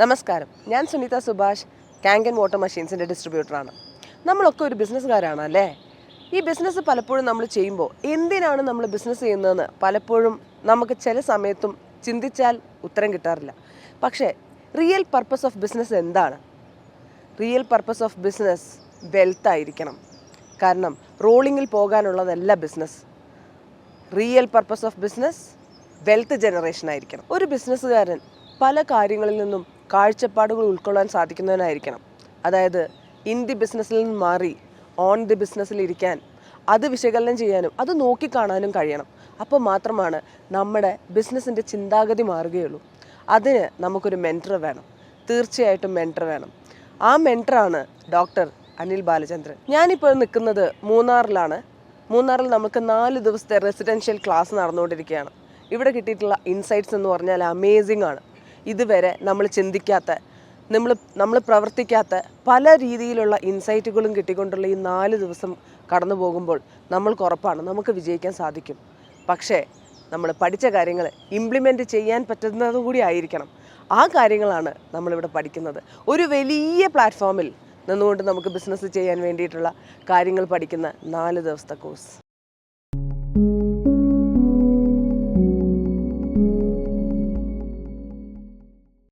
നമസ്കാരം, ഞാൻ സുനിത സുഭാഷ്, കാങ്കൻ വാട്ടർ മെഷീൻസിൻ്റെ ഡിസ്ട്രിബ്യൂട്ടറാണ്. നമ്മളൊക്കെ ഒരു ബിസിനസ്സുകാരാണ് അല്ലേ? ഈ ബിസിനസ് പലപ്പോഴും നമ്മൾ ചെയ്യുമ്പോൾ എന്തിനാണ് നമ്മൾ ബിസിനസ് ചെയ്യുന്നതെന്ന് പലപ്പോഴും നമുക്ക് ചില സമയത്തും ചിന്തിച്ചാൽ ഉത്തരം കിട്ടാറില്ല. പക്ഷേ റിയൽ പർപ്പസ് ഓഫ് ബിസിനസ് എന്താണ്? Real purpose of business wealth ആയിരിക്കണം. കാരണം റോളിങ്ങിൽ പോകാനുള്ളതല്ല business. Real purpose of business wealth generation ആയിരിക്കണം. ഒരു ബിസിനസ്സുകാരൻ പല കാര്യങ്ങളിൽ നിന്നും കാഴ്ചപ്പാടുകൾ ഉൾക്കൊള്ളാൻ സാധിക്കുന്നവനായിരിക്കണം. അതായത് ഇൻ ദി ബിസിനസ്സിൽ നിന്ന് മാറി ഓൺ ദി ബിസിനസ്സിൽ ഇരിക്കാൻ, അത് വിശകലനം ചെയ്യാനും അത് നോക്കിക്കാണാനും കഴിയണം. അപ്പോൾ മാത്രമാണ് നമ്മുടെ ബിസിനസ്സിൻ്റെ ചിന്താഗതി മാറുകയുള്ളൂ. അതിന് നമുക്കൊരു മെൻറ്റർ വേണം, തീർച്ചയായിട്ടും മെൻറ്റർ വേണം. ആ മെൻറ്ററാണ് ഡോക്ടർ അനിൽ ബാലചന്ദ്രൻ. ഞാനിപ്പോൾ നിൽക്കുന്നത് മൂന്നാറിലാണ്. മൂന്നാറിൽ നമുക്ക് 4 ദിവസത്തെ റെസിഡൻഷ്യൽ ക്ലാസ് നടന്നുകൊണ്ടിരിക്കുകയാണ്. ഇവിടെ കിട്ടിയിട്ടുള്ള ഇൻസൈറ്റ്സ് എന്ന് പറഞ്ഞാൽ അമേസിംഗ് ആണ്. ഇതുവരെ നമ്മൾ ചിന്തിക്കാത്ത, നമ്മൾ പ്രവർത്തിക്കാത്ത പല രീതിയിലുള്ള ഇൻസൈറ്റുകളും കിട്ടിക്കൊണ്ടുള്ള ഈ 4 ദിവസം കടന്നു പോകുമ്പോൾ നമ്മൾക്ക് ഉറപ്പാണ് നമുക്ക് വിജയിക്കാൻ സാധിക്കും. പക്ഷേ നമ്മൾ പഠിച്ച കാര്യങ്ങൾ ഇംപ്ലിമെൻറ്റ് ചെയ്യാൻ പറ്റുന്നത് കൂടി ആയിരിക്കണം. ആ കാര്യങ്ങളാണ് നമ്മളിവിടെ പഠിക്കുന്നത്. ഒരു വലിയ പ്ലാറ്റ്ഫോമിൽ നിന്നുകൊണ്ട് നമുക്ക് ബിസിനസ് ചെയ്യാൻ വേണ്ടിയിട്ടുള്ള കാര്യങ്ങൾ പഠിക്കുന്ന 4 ദിവസത്തെ കോഴ്സ്.